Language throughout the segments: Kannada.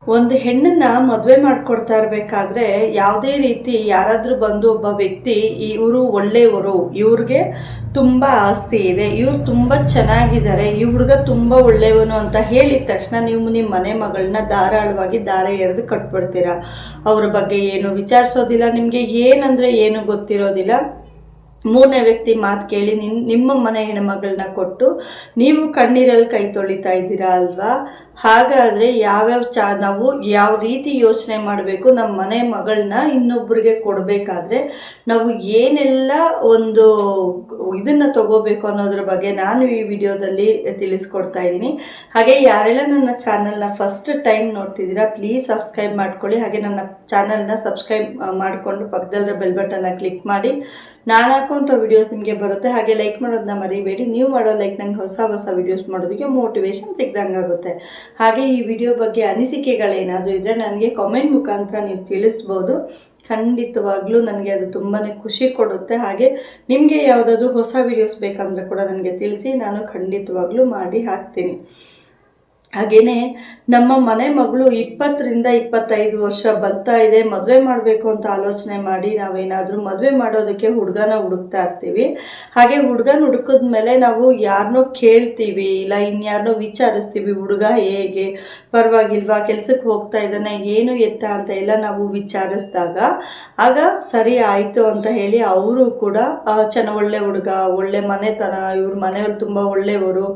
ಒಂದು ಹೆಣ್ಣನ್ನ ಮದುವೆ ಮಾಡಿಕೊಡ್ತಾ ಇರಬೇಕಾದ್ರೆ ಯಾವುದೇ ರೀತಿ ಯಾರಾದರೂ ಬಂದು ಒಬ್ಬ ವ್ಯಕ್ತಿ ಇವರು ಒಳ್ಳೆಯವರು, ಇವ್ರಿಗೆ ತುಂಬ ಆಸ್ತಿ ಇದೆ, ಇವ್ರು ತುಂಬ ಚೆನ್ನಾಗಿದ್ದಾರೆ, ಈ ಹುಡುಗ ತುಂಬ ಒಳ್ಳೆಯವನು ಅಂತ ಹೇಳಿದ ತಕ್ಷಣ ನೀವು ನಿಮ್ಮ ಮನೆ ಮಗಳನ್ನ ಧಾರಾಳವಾಗಿ ದಾರೆ ಎರೆದು ಕಟ್ಬಿಡ್ತೀರಾ. ಅವ್ರ ಬಗ್ಗೆ ಏನು ವಿಚಾರಿಸೋದಿಲ್ಲ, ನಿಮಗೆ ಏನಂದರೆ ಏನು ಗೊತ್ತಿರೋದಿಲ್ಲ. ಮೂರನೇ ವ್ಯಕ್ತಿ ಮಾತು ಕೇಳಿ ನಿಮ್ಮ ಮನೆ ಹೆಣ್ಮಗಳನ್ನ ಕೊಟ್ಟು ನೀವು ಕಣ್ಣೀರಲ್ಲಿ ಕೈ ತೊಳಿತಾ ಇದ್ದೀರಾ ಅಲ್ವಾ? ಹಾಗಾದರೆ ನಾವು ಯಾವ ರೀತಿ ಯೋಚನೆ ಮಾಡಬೇಕು, ನಮ್ಮ ಮನೆ ಮಗಳನ್ನ ಇನ್ನೊಬ್ಬರಿಗೆ ಕೊಡಬೇಕಾದ್ರೆ ನಾವು ಏನೆಲ್ಲ ಒಂದು ಇದನ್ನು ತಗೋಬೇಕು ಅನ್ನೋದ್ರ ಬಗ್ಗೆ ನಾನು ಈ ವಿಡಿಯೋದಲ್ಲಿ ತಿಳಿಸ್ಕೊಡ್ತಾ ಇದ್ದೀನಿ. ಹಾಗೆ ಯಾರೆಲ್ಲ ನನ್ನ ಚಾನಲ್ನ ಫಸ್ಟ್ ಟೈಮ್ ನೋಡ್ತಿದ್ದೀರಾ ಪ್ಲೀಸ್ ಸಬ್ಸ್ಕ್ರೈಬ್ ಮಾಡ್ಕೊಳ್ಳಿ. ಹಾಗೆ ನನ್ನ ಚಾನಲ್ನ ಸಬ್ಸ್ಕ್ರೈಬ್ ಮಾಡಿಕೊಂಡು ಪಕ್ಕದಲ್ಲಿರೋ ಬೆಲ್ ಬಟನ್ನ ಕ್ಲಿಕ್ ಮಾಡಿ. ನಾನು ಹಾಕುವಂಥ ವಿಡಿಯೋಸ್ ನಿಮಗೆ ಬರುತ್ತೆ. ಹಾಗೆ ಲೈಕ್ ಮಾಡೋದನ್ನ ಮರಿಬೇಡಿ. ನೀವು ಮಾಡೋ ಲೈಕ್ ನಂಗೆ ಹೊಸ ಹೊಸ ವಿಡಿಯೋಸ್ ಮಾಡೋದಕ್ಕೆ ಮೋಟಿವೇಶನ್ ಸಿಗ್ದಂಗೆ ಆಗುತ್ತೆ. ಹಾಗೆ ಈ ವಿಡಿಯೋ ಬಗ್ಗೆ ಅನಿಸಿಕೆಗಳೇನಾದರೂ ಇದ್ದರೆ ನನಗೆ ಕಾಮೆಂಟ್ ಮುಖಾಂತರ ನೀವು ತಿಳಿಸ್ಬೋದು. ಖಂಡಿತವಾಗ್ಲೂ ನನಗೆ ಅದು ತುಂಬಾ ಖುಷಿ ಕೊಡುತ್ತೆ. ಹಾಗೆ ನಿಮಗೆ ಯಾವುದಾದ್ರೂ ಹೊಸ ವಿಡಿಯೋಸ್ ಬೇಕಂದರೆ ಕೂಡ ನನಗೆ ತಿಳಿಸಿ, ನಾನು ಖಂಡಿತವಾಗ್ಲೂ ಮಾಡಿ ಹಾಕ್ತೀನಿ. ಹಾಗೆಯೇ ನಮ್ಮ ಮನೆ ಮಗಳು 20ರಿಂದ 25 ವರ್ಷ ಬರ್ತಾ ಇದೆ, ಮದುವೆ ಮಾಡಬೇಕು ಅಂತ ಆಲೋಚನೆ ಮಾಡಿ ನಾವೇನಾದರೂ ಮದುವೆ ಮಾಡೋದಕ್ಕೆ ಹುಡುಗನ ಹುಡುಕ್ತಾ ಇರ್ತೀವಿ. ಹಾಗೆ ಹುಡುಗನ ಹುಡುಕಿದ್ಮೇಲೆ ನಾವು ಯಾರನ್ನೋ ಕೇಳ್ತೀವಿ, ಇಲ್ಲ ಇನ್ಯಾರನ್ನೋ ವಿಚಾರಿಸ್ತೀವಿ, ಹುಡುಗ ಹೇಗೆ, ಪರವಾಗಿಲ್ವಾ, ಕೆಲಸಕ್ಕೆ ಹೋಗ್ತಾ ಇದ್ದಾನೆ, ಏನು ಎತ್ತ ಅಂತ ಎಲ್ಲ ನಾವು ವಿಚಾರಿಸಿದಾಗ ಆಗ ಸರಿ ಆಯಿತು ಅಂತ ಹೇಳಿ ಅವರು ಕೂಡ ಒಳ್ಳೆ ಹುಡುಗ, ಒಳ್ಳೆ ಮನೆತನ, ಇವ್ರ ಮನೆಯವ್ರು ತುಂಬ ಒಳ್ಳೆಯವರು,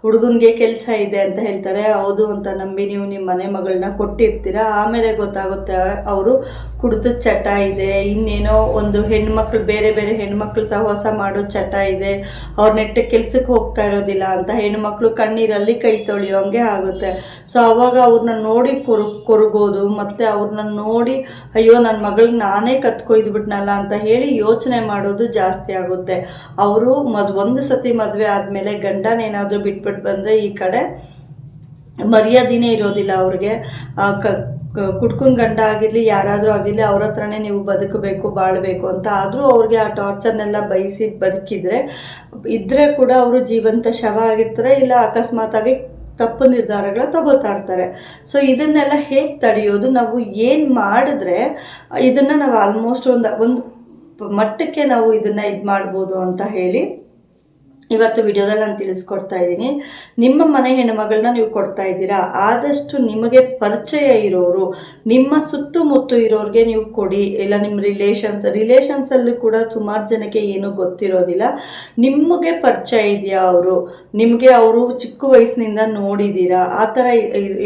ಹುಡುಗನಿಗೆ ಕೆಲಸ ಇದೆ ಅಂತ ಹೇಳ್ತಾರೆ. ಹೌದು ಅಂತ ನಂಬಿ ನೀವು ನಿಮ್ಮ ಮನೆ ಮಗಳನ್ನ ಕೊಟ್ಟಿರ್ತೀರ. ಆಮೇಲೆ ಗೊತ್ತಾಗುತ್ತೆ ಅವರು ಕುಡಿದ ಚಟ ಇದೆ, ಇನ್ನೇನೋ ಒಂದು ಹೆಣ್ಮಕ್ಳು ಬೇರೆ ಬೇರೆ ಹೆಣ್ಮಕ್ಳು ಸಹವಾಸ ಮಾಡೋ ಚಟ ಇದೆ, ಅವ್ರ ನೆಟ್ಟಗೆ ಕೆಲ್ಸಕ್ಕೆ ಹೋಗ್ತಾ ಇರೋದಿಲ್ಲ ಅಂತ ಹೆಣ್ಮಕ್ಳು ಕಣ್ಣೀರಲ್ಲಿ ಕೈ ತೊಳೆಯೋಂಗೆ ಆಗುತ್ತೆ. ಸೊ ಅವಾಗ ಅವ್ರನ್ನ ನೋಡಿ ಕೊರಗೋದು, ಮತ್ತು ಅವ್ರನ್ನ ನೋಡಿ ಅಯ್ಯೋ ನನ್ನ ಮಗಳಿಗೆ ನಾನೇ ಕತ್ಕೊಯ್ದುಬಿಟ್ನಲ್ಲ ಅಂತ ಹೇಳಿ ಯೋಚನೆ ಮಾಡೋದು ಜಾಸ್ತಿ ಆಗುತ್ತೆ. ಅವರು ಒಂದು ಸತಿ ಮದುವೆ ಆದಮೇಲೆ ಗಂಡನೇನಾದರೂ ಬಿಟ್ಬಿಟ್ಟು ಬಂದರೆ ಈ ಕಡೆ ಮರ್ಯಾದೆನೇ ಇರೋದಿಲ್ಲ ಅವ್ರಿಗೆ. ಕುಡ್ಕುನ್ ಗಂಡ ಆಗಿರಲಿ ಯಾರಾದರೂ ಆಗಿರಲಿ ಅವ್ರ ಹತ್ರನೇ ನೀವು ಬದುಕಬೇಕು, ಬಾಳಬೇಕು ಅಂತ. ಆದರೂ ಅವ್ರಿಗೆ ಆ ಟಾರ್ಚರ್ನೆಲ್ಲ ಬಯಸಿ ಬದುಕಿದ್ರೆ ಇದ್ದರೆ ಕೂಡ ಅವರು ಜೀವಂತ ಶವ ಆಗಿರ್ತಾರೆ, ಇಲ್ಲ ಅಕಸ್ಮಾತಾಗಿ ತಪ್ಪು ನಿರ್ಧಾರಗಳ ತಗೋತಾ ಇರ್ತಾರೆ. ಸೊ ಇದನ್ನೆಲ್ಲ ಹೇಗೆ ತಡೆಯೋದು, ನಾವು ಏನು ಮಾಡಿದ್ರೆ ಇದನ್ನು ನಾವು ಆಲ್ಮೋಸ್ಟ್ ಒಂದು ಮಟ್ಟಕ್ಕೆ ನಾವು ಇದನ್ನು ಮಾಡ್ಬೋದು ಅಂತ ಹೇಳಿ ಇವತ್ತು ವಿಡಿಯೋದಲ್ಲಿ ನಾನು ತಿಳಿಸ್ಕೊಡ್ತಾ ಇದ್ದೀನಿ. ನಿಮ್ಮ ಮನೆ ಹೆಣ್ಮಗಳನ್ನ ನೀವು ಕೊಡ್ತಾ ಇದ್ದೀರಾ, ಆದಷ್ಟು ನಿಮಗೆ ಪರಿಚಯ ಇರೋರು, ನಿಮ್ಮ ಸುತ್ತಮುತ್ತ ಇರೋರಿಗೆ ನೀವು ಕೊಡಿ. ಇಲ್ಲ ನಿಮ್ಮ ರಿಲೇಷನ್ಸಲ್ಲೂ ಕೂಡ ಸುಮಾರು ಜನಕ್ಕೆ ಏನೂ ಗೊತ್ತಿರೋದಿಲ್ಲ. ನಿಮಗೆ ಪರಿಚಯ ಇದೆಯಾ ನಿಮಗೆ ಅವರು ಚಿಕ್ಕ ವಯಸ್ಸಿನಿಂದ ನೋಡಿದ್ದೀರಾ, ಆ ಥರ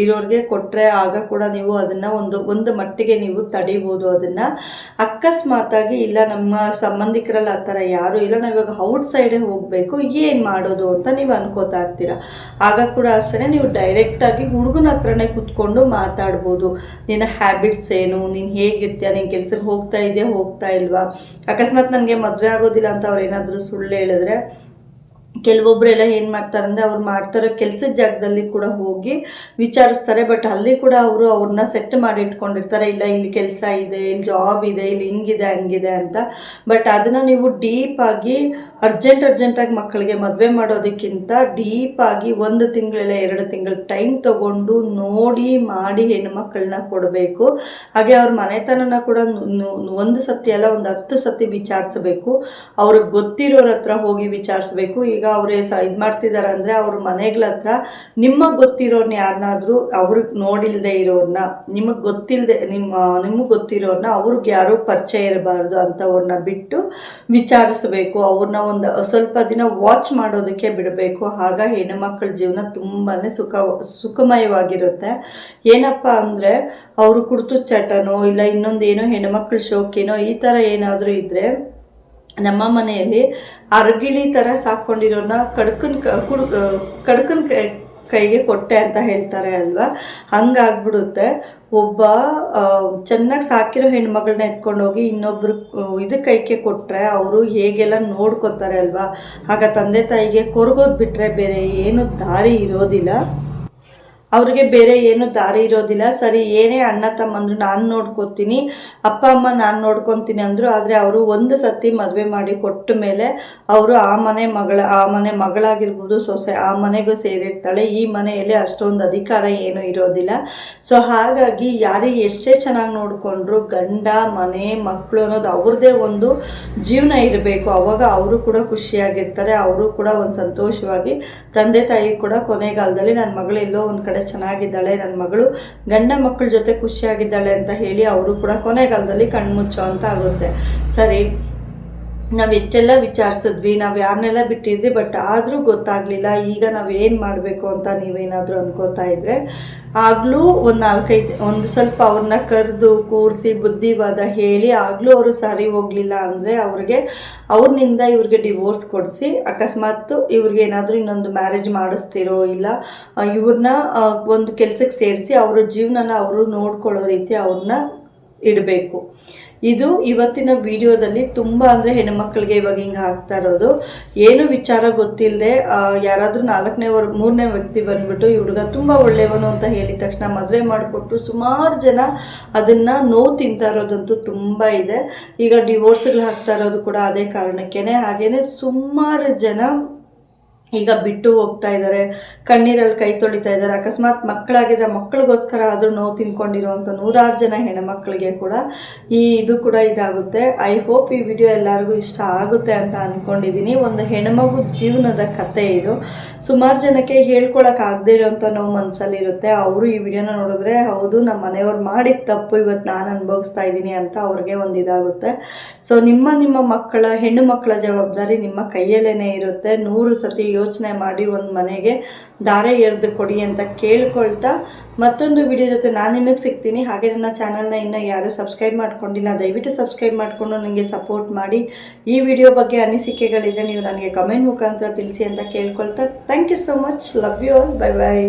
ಇರೋರಿಗೆ ಕೊಟ್ಟರೆ ಆಗ ಕೂಡ ನೀವು ಅದನ್ನು ಒಂದು ಮಟ್ಟಿಗೆ ನೀವು ತಡಿಬೋದು. ಅದನ್ನು ಅಕಸ್ಮಾತಾಗಿ ಇಲ್ಲ ನಮ್ಮ ಸಂಬಂಧಿಕರಲ್ಲಿ ಆ ಥರ ಯಾರೂ ಇಲ್ಲ, ನಾವು ಇವಾಗ ಔಟ್ಸೈಡೇ ಹೋಗಬೇಕು, ಏನು ಮಾಡೋದು ಅಂತ ನೀವು ಅನ್ಕೋತಾ ಇರ್ತೀರ. ಆಗ ಕೂಡ ಅಷ್ಟೇ ನೀವು ಡೈರೆಕ್ಟಾಗಿ ಹುಡುಗನ ಹತ್ರನೇ ಕೂತ್ಕೊಂಡು ಮಾತಾಡ್ಬೋದು. ನಿನ್ನ ಹ್ಯಾಬಿಟ್ಸ್ ಏನು, ನೀನು ಹೇಗಿರ್ತೀಯ, ನೀನು ಕೆಲ್ಸಕ್ಕೆ ಹೋಗ್ತಾ ಇಲ್ವಾ, ಅಕಸ್ಮಾತ್ ನನಗೆ ಮದುವೆ ಆಗೋದಿಲ್ಲ ಅಂತ ಅವ್ರು ಏನಾದರೂ ಸುಳ್ಳು ಹೇಳಿದ್ರೆ ಕೆಲವೊಬ್ಬರೆಲ್ಲ ಏನು ಮಾಡ್ತಾರೆ ಅಂದರೆ ಅವ್ರು ಮಾಡ್ತಾರೋ ಕೆಲಸದ ಜಾಗದಲ್ಲಿ ಕೂಡ ಹೋಗಿ ವಿಚಾರಿಸ್ತಾರೆ. ಬಟ್ ಅಲ್ಲಿ ಕೂಡ ಅವ್ರನ್ನ ಸೆಟ್ ಮಾಡಿ ಇಟ್ಕೊಂಡಿರ್ತಾರೆ, ಇಲ್ಲ ಇಲ್ಲಿ ಕೆಲಸ ಇದೆ, ಇಲ್ಲಿ ಜಾಬ್ ಇದೆ, ಇಲ್ಲಿ ಹಿಂಗಿದೆ ಹಂಗಿದೆ ಅಂತ. ಬಟ್ ಅದನ್ನು ನೀವು ಡೀಪಾಗಿ ಅರ್ಜೆಂಟಾಗಿ ಮಕ್ಕಳಿಗೆ ಮದುವೆ ಮಾಡೋದಕ್ಕಿಂತ ಡೀಪಾಗಿ 1 ತಿಂಗಳಿಲ್ಲ 2 ತಿಂಗಳು ಟೈಮ್ ತೊಗೊಂಡು ನೋಡಿ ಮಾಡಿ ಹೆಣ್ಮಕ್ಳನ್ನ ಕೊಡಬೇಕು. ಹಾಗೆ ಅವ್ರ ಮನೆತನನ ಕೂಡ 1 ಸತಿ ಅಲ್ಲ 10 ಸತಿ ವಿಚಾರಿಸಬೇಕು. ಅವ್ರಿಗೆ ಗೊತ್ತಿರೋರ ಹತ್ರ ಹೋಗಿ ವಿಚಾರಿಸ್ಬೇಕು. ಈಗ ಅವರೇ ಇದು ಮಾಡ್ತಿದ್ದಾರೆ ಅಂದರೆ ಅವ್ರ ಮನೆಗಳ ಹತ್ರ ನಿಮಗೆ ಗೊತ್ತಿರೋರ್ನ ಯಾರನ್ನಾದರೂ ಅವ್ರಿಗೆ ನೋಡಿಲ್ಲದೆ ಇರೋರನ್ನ, ನಿಮಗೆ ಗೊತ್ತಿರೋರನ್ನ ಅವ್ರಿಗೆ ಯಾರೂ ಪರಿಚಯ ಇರಬಾರ್ದು ಅಂಥವ್ರನ್ನ ಬಿಟ್ಟು ವಿಚಾರಿಸಬೇಕು. ಅವ್ರನ್ನ ಒಂದು ಸ್ವಲ್ಪ ದಿನ ವಾಚ್ ಮಾಡೋದಕ್ಕೆ ಬಿಡಬೇಕು. ಆಗ ಹೆಣ್ಣುಮಕ್ಕಳ ಜೀವನ ತುಂಬಾ ಸುಖಮಯವಾಗಿರುತ್ತೆ. ಏನಪ್ಪ ಅಂದರೆ ಅವರು ಕುಡಿದು ಚಟನೋ ಇಲ್ಲ ಇನ್ನೊಂದೇನೋ ಹೆಣ್ಮಕ್ಳ ಶೋಕಿನೋ ಈ ಥರ ಏನಾದರೂ ಇದ್ದರೆ ನಮ್ಮ ಮನೆಯಲ್ಲಿ ಅರ್ಗಿಳಿ ಥರ ಸಾಕ್ಕೊಂಡಿರೋನ ಕಡ್ಕನ್ ಕೈಗೆ ಕೊಟ್ಟೆ ಅಂತ ಹೇಳ್ತಾರೆ ಅಲ್ವಾ, ಹಂಗಾಗ್ಬಿಡುತ್ತೆ. ಒಬ್ಬ ಚೆನ್ನಾಗಿ ಸಾಕಿರೋ ಹೆಣ್ಮಗಳನ್ನ ಎತ್ಕೊಂಡೋಗಿ ಇನ್ನೊಬ್ರು ಕೈಗೆ ಕೊಟ್ಟರೆ ಅವರು ಹೇಗೆಲ್ಲ ನೋಡ್ಕೋತಾರೆ ಅಲ್ವಾ. ಆಗ ತಂದೆ ತಾಯಿಗೆ ಕೊರಗೋದು ಬಿಟ್ಟರೆ ಬೇರೆ ಏನು ದಾರಿ ಇರೋದಿಲ್ಲ. ಅವ್ರಿಗೆ ಬೇರೆ ಏನು ದಾರಿ ಇರೋದಿಲ್ಲ. ಸರಿ, ಏನೇ ಅಣ್ಣ ತಮ್ಮಂದ್ರು ನಾನು ನೋಡ್ಕೊತೀನಿ, ಅಪ್ಪ ಅಮ್ಮ ನಾನು ನೋಡ್ಕೊತೀನಿ ಅಂದರು. ಆದರೆ ಅವರು ಒಂದು ಸತಿ ಮದುವೆ ಮಾಡಿ ಕೊಟ್ಟ ಮೇಲೆ ಅವರು ಆ ಮನೆ ಮಗಳಾಗಿರ್ಬೋದು, ಸೊಸೆ ಆ ಮನೆಗೂ ಸೇರಿರ್ತಾಳೆ. ಈ ಮನೆಯಲ್ಲಿ ಅಷ್ಟೊಂದು ಅಧಿಕಾರ ಏನೂ ಇರೋದಿಲ್ಲ. ಸೊ ಹಾಗಾಗಿ ಯಾರಿಗೆ ಎಷ್ಟೇ ಚೆನ್ನಾಗಿ ನೋಡಿಕೊಂಡ್ರು ಗಂಡ ಮನೆ ಮಕ್ಕಳು ಅನ್ನೋದು ಅವ್ರದ್ದೇ ಒಂದು ಜೀವನ ಇರಬೇಕು. ಅವಾಗ ಅವರು ಕೂಡ ಖುಷಿಯಾಗಿರ್ತಾರೆ, ಅವರು ಕೂಡ ಒಂದು ಸಂತೋಷವಾಗಿ, ತಂದೆ ತಾಯಿ ಕೂಡ ಕೊನೆಗಾಲದಲ್ಲಿ ನನ್ನ ಮಗಳು ಎಲ್ಲೋ ಒಂದು ಕಡೆ ಚೆನ್ನಾಗಿದ್ದಾಳೆ, ನನ್ನ ಮಗಳು ಗಂಡ ಮಕ್ಕಳ ಜೊತೆ ಖುಷಿಯಾಗಿದ್ದಾಳೆ ಅಂತ ಹೇಳಿ ಅವರು ಕೂಡ ಕೊನೆಗಾಲದಲ್ಲಿ ಕಣ್ಮುಚ್ಚೋ ಅಂತ ಆಗುತ್ತೆ. ಸರಿ, ನಾವು ಎಷ್ಟೆಲ್ಲ ವಿಚಾರಿಸಿದ್ವಿ, ನಾವು ಯಾರನ್ನೆಲ್ಲ ಬಿಟ್ಟಿದ್ವಿ, ಬಟ್ ಆದರೂ ಗೊತ್ತಾಗಲಿಲ್ಲ. ಈಗ ನಾವು ಏನು ಮಾಡಬೇಕು ಅಂತ ನೀವೇನಾದರೂ ಅನ್ಕೋತಾ ಇದ್ದರೆ, ಆಗಲೂ ಒಂದು ಸ್ವಲ್ಪ ಅವ್ರನ್ನ ಕರೆದು ಕೂರಿಸಿ ಬುದ್ಧಿವಾದ ಹೇಳಿ ಆಗಲೂ ಅವರು ಸರಿ ಹೋಗಲಿಲ್ಲ ಅಂದರೆ ಅವ್ರನ್ನಿಂದ ಇವ್ರಿಗೆ ಡಿವೋರ್ಸ್ ಕೊಡಿಸಿ, ಅಕಸ್ಮಾತ್ ಇವ್ರಿಗೆ ಏನಾದರೂ ಇನ್ನೊಂದು ಮ್ಯಾರೇಜ್ ಮಾಡಿಸ್ತಿರೋ ಇಲ್ಲ ಇವ್ರನ್ನ ಒಂದು ಕೆಲಸಕ್ಕೆ ಸೇರಿಸಿ ಅವರ ಜೀವನನ ಅವರು ನೋಡ್ಕೊಳ್ಳೋ ರೀತಿ ಅವ್ರನ್ನ ಇಡಬೇಕು. ಇದು ಇವತ್ತಿನ ವಿಡಿಯೋದಲ್ಲಿ ತುಂಬ ಅಂದರೆ ಹೆಣ್ಮಕ್ಳಿಗೆ ಇವಾಗ ಹಿಂಗೆ ಆಗ್ತಾ ಇರೋದು. ಏನು ವಿಚಾರ ಗೊತ್ತಿಲ್ಲದೆ ಯಾರಾದರೂ ಮೂರನೇ ವ್ಯಕ್ತಿ ಬಂದ್ಬಿಟ್ಟು ಈ ಹುಡುಗ ತುಂಬ ಒಳ್ಳೆಯವನು ಅಂತ ಹೇಳಿದ ತಕ್ಷಣ ಮದುವೆ ಮಾಡಿಕೊಟ್ಟು ಸುಮಾರು ಜನ ಅದನ್ನು ನೋವು ತಿಂತಾ ಇರೋದಂತೂ ತುಂಬ ಇದೆ. ಈಗ ಡಿವೋರ್ಸ್ಗಳು ಆಗ್ತಾ ಇರೋದು ಕೂಡ ಅದೇ ಕಾರಣಕ್ಕೇ. ಹಾಗೆಯೇ ಸುಮಾರು ಜನ ಈಗ ಬಿಟ್ಟು ಹೋಗ್ತಾ ಇದ್ದಾರೆ, ಕಣ್ಣೀರಲ್ಲಿ ಕೈ ತೊಳಿತಾ ಇದ್ದಾರೆ. ಅಕಸ್ಮಾತ್ ಮಕ್ಕಳಾಗಿದ್ರೆ ಮಕ್ಕಳಿಗೋಸ್ಕರ ಆದರೂ ನೋವು ತಿನ್ಕೊಂಡಿರುವಂಥ ನೂರಾರು ಜನ ಹೆಣ್ಮಕ್ಳಿಗೆ ಕೂಡ ಇದು ಕೂಡ ಇದಾಗುತ್ತೆ. ಐ ಹೋಪ್ ಈ ವಿಡಿಯೋ ಎಲ್ಲರಿಗೂ ಇಷ್ಟ ಆಗುತ್ತೆ ಅಂತ ಅಂದ್ಕೊಂಡಿದ್ದೀನಿ. ಒಂದು ಹೆಣ್ಮಗು ಜೀವನದ ಕತೆ ಇದು. ಸುಮಾರು ಜನಕ್ಕೆ ಹೇಳ್ಕೊಳಕ್ಕಾಗದೇ ಇರೋಂಥ ನೋವು ಮನಸ್ಸಲ್ಲಿರುತ್ತೆ. ಅವರು ಈ ವಿಡಿಯೋನ ನೋಡಿದ್ರೆ ಹೌದು, ನಮ್ಮ ಮನೆಯವ್ರು ಮಾಡಿದ ತಪ್ಪು ಇವತ್ತು ನಾನು ಅನುಭವಿಸ್ತಾ ಇದ್ದೀನಿ ಅಂತ ಅವ್ರಿಗೆ ಒಂದು ಇದಾಗುತ್ತೆ. ಸೊ ನಿಮ್ಮ ಮಕ್ಕಳ ಹೆಣ್ಣು ಮಕ್ಕಳ ಜವಾಬ್ದಾರಿ ನಿಮ್ಮ ಕೈಯಲ್ಲೇ ಇರುತ್ತೆ. 100 ಸತಿ ಯೋಚನೆ ಮಾಡಿ ಒಂದು ಮನೆಗೆ ದಾರೆ ಎರೆದು ಕೊಡಿ ಅಂತ ಕೇಳ್ಕೊಳ್ತಾ ಮತ್ತೊಂದು ವಿಡಿಯೋ ಜೊತೆ ನಾನು ನಿಮಗೆ ಸಿಗ್ತೀನಿ. ಹಾಗೆ ನನ್ನ ಚಾನಲ್ನ ಇನ್ನೂ ಯಾರು ಸಬ್ಸ್ಕ್ರೈಬ್ ಮಾಡ್ಕೊಂಡಿಲ್ಲ, ದಯವಿಟ್ಟು ಸಬ್ಸ್ಕ್ರೈಬ್ ಮಾಡಿಕೊಂಡು ನನಗೆ ಸಪೋರ್ಟ್ ಮಾಡಿ. ಈ ವಿಡಿಯೋ ಬಗ್ಗೆ ಅನಿಸಿಕೆಗಳಿದ್ರೆ ನೀವು ನನಗೆ ಕಮೆಂಟ್ ಮುಖಾಂತರ ತಿಳಿಸಿ ಅಂತ ಕೇಳ್ಕೊಳ್ತಾ thank you so much. Love you all. Bye bye.